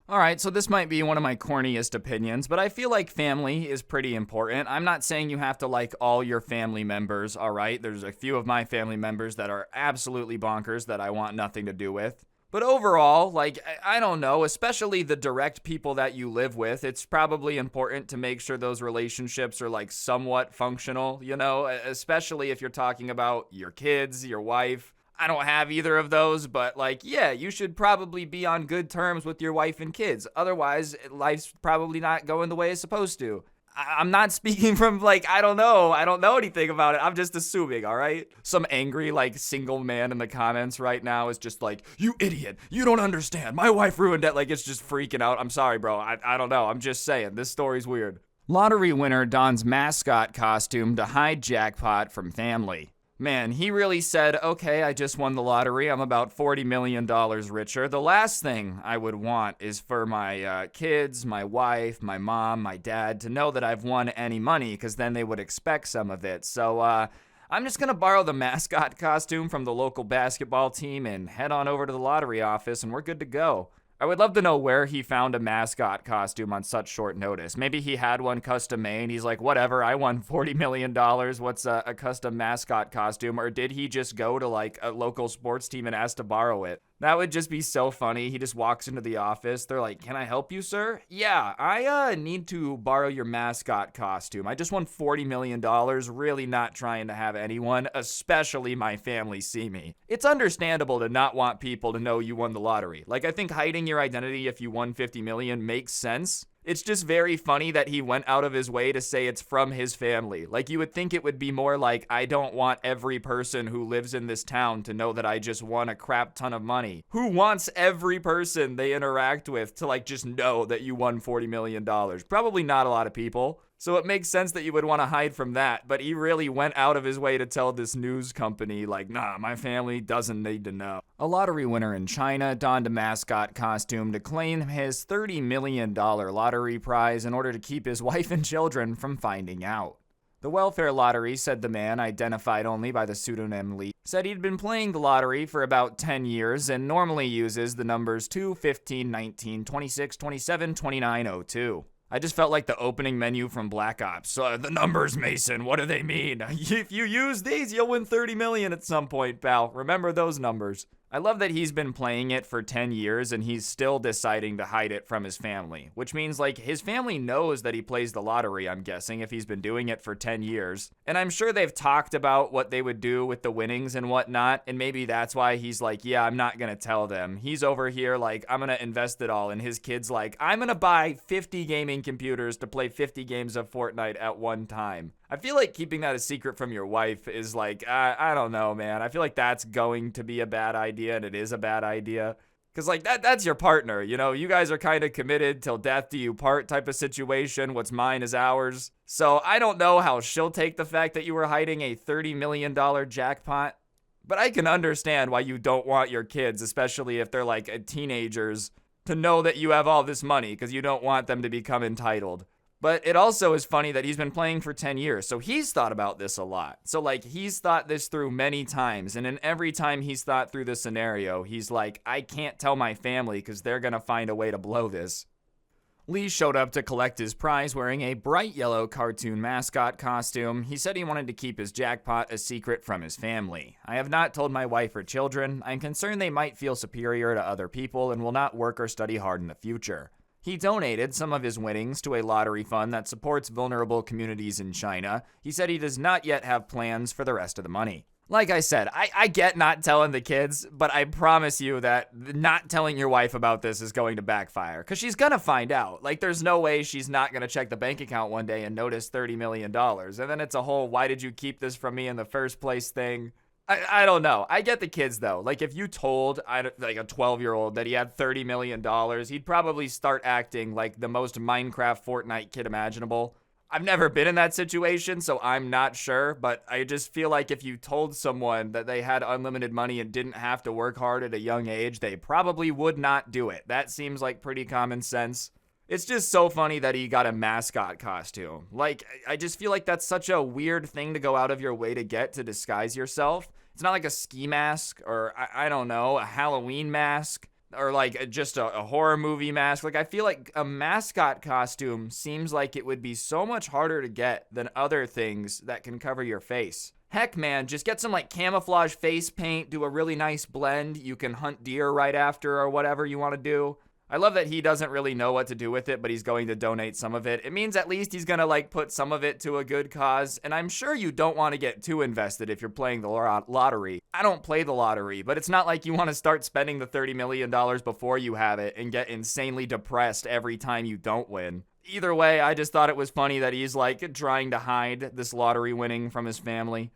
Alright, so this might be one of my corniest opinions, but I feel like family is pretty important. I'm not saying you have to like all your family members, alright? There's a few of my family members that are absolutely bonkers that I want nothing to do with. But overall, like, I don't know, especially the direct people that you live with, it's probably important to make sure those relationships are like somewhat functional, especially if you're talking about your kids, your wife. I don't have either of those, but like, yeah, you should probably be on good terms with your wife and kids. Otherwise, life's probably not going the way it's supposed to. I'm not speaking from like, I don't know anything about it. I'm just assuming, all right? Some angry like single man in the comments right now is just like, you idiot, you don't understand. My wife ruined it. Like, it's just freaking out. I'm sorry, bro. I don't know. I'm just saying, this story's weird. Lottery winner dons mascot costume to hide jackpot from family. Man, he really said, okay, I just won the lottery. I'm about $40 million richer. The last thing I would want is for my kids, my wife, my mom, my dad to know that I've won any money, because then they would expect some of it. So I'm just going to borrow the mascot costume from the local basketball team and head on over to the lottery office, and we're good to go. I would love to know where he found a mascot costume on such short notice. Maybe he had one custom made. He's like, whatever, I won $40 million. What's a custom mascot costume? Or did he just go to like a local sports team and ask to borrow it? That would just be so funny. He just walks into the office. They're like, can I help you, sir? Yeah, I need to borrow your mascot costume. I just won $40 million. Really not trying to have anyone, especially my family, see me. It's understandable to not want people to know you won the lottery. Like, I think hiding your identity if you won 50 million makes sense. It's just very funny that he went out of his way to say it's from his family. Like, you would think it would be more like, I don't want every person who lives in this town to know that I just won a crap ton of money. Who wants every person they interact with to like just know that you won $40 million? Probably not a lot of people. So it makes sense that you would want to hide from that, but he really went out of his way to tell this news company, like, nah, my family doesn't need to know. A lottery winner in China donned a mascot costume to claim his $30 million lottery prize in order to keep his wife and children from finding out. The welfare lottery, said the man, identified only by the pseudonym Lee, said he'd been playing the lottery for about 10 years and normally uses the numbers 2, 15, 19, 26, 27, 29, 02. I just felt like the opening menu from Black Ops. The numbers, Mason, what do they mean? If you use these, you'll win 30 million at some point, pal. Remember those numbers. I love that he's been playing it for 10 years and he's still deciding to hide it from his family, which means like his family knows that he plays the lottery, I'm guessing, if he's been doing it for 10 years. And I'm sure they've talked about what they would do with the winnings and whatnot, and maybe that's why he's like, yeah, I'm not gonna tell them. He's over here like, I'm gonna invest it all, and his kid's like, I'm gonna buy 50 gaming computers to play 50 games of Fortnite at one time. I feel like keeping that a secret from your wife is like, I don't know, man. I feel like that's going to be a bad idea, and it is a bad idea. Because, like, that's your partner, You guys are kind of committed till death do you part type of situation. What's mine is ours. So I don't know how she'll take the fact that you were hiding a $30 million jackpot. But I can understand why you don't want your kids, especially if they're, like, teenagers, to know that you have all this money because you don't want them to become entitled. But it also is funny that he's been playing for 10 years, so he's thought about this a lot. So, like, he's thought this through many times, and in every time he's thought through this scenario, he's like, I can't tell my family because they're gonna find a way to blow this. Lee showed up to collect his prize wearing a bright yellow cartoon mascot costume. He said he wanted to keep his jackpot a secret from his family. I have not told my wife or children. I'm concerned they might feel superior to other people and will not work or study hard in the future. He donated some of his winnings to a lottery fund that supports vulnerable communities in China. He said he does not yet have plans for the rest of the money. Like I said, I get not telling the kids, but I promise you that not telling your wife about this is going to backfire. Because she's going to find out. Like, there's no way she's not going to check the bank account one day and notice $30 million. And then it's a whole, why did you keep this from me in the first place thing? I don't know. I get the kids, though. Like, if you told like a 12-year-old that he had $30 million, he'd probably start acting like the most Minecraft Fortnite kid imaginable. I've never been in that situation, so I'm not sure, but I just feel like if you told someone that they had unlimited money and didn't have to work hard at a young age, they probably would not do it. That seems like pretty common sense. It's just so funny that he got a mascot costume. Like, I just feel like that's such a weird thing to go out of your way to get to disguise yourself. It's not like a ski mask or, I don't know, a Halloween mask. or like just a horror movie mask. Like, I feel like a mascot costume seems like it would be so much harder to get than other things that can cover your face. Heck, man, just get some like camouflage face paint, do a really nice blend. You can hunt deer right after or whatever you want to do. I love that he doesn't really know what to do with it, but he's going to donate some of it. It means at least he's going to like put some of it to a good cause. And I'm sure you don't want to get too invested if you're playing the lottery. I don't play the lottery, but it's not like you want to start spending the $30 million before you have it and get insanely depressed every time you don't win. Either way, I just thought it was funny that he's like trying to hide this lottery winning from his family.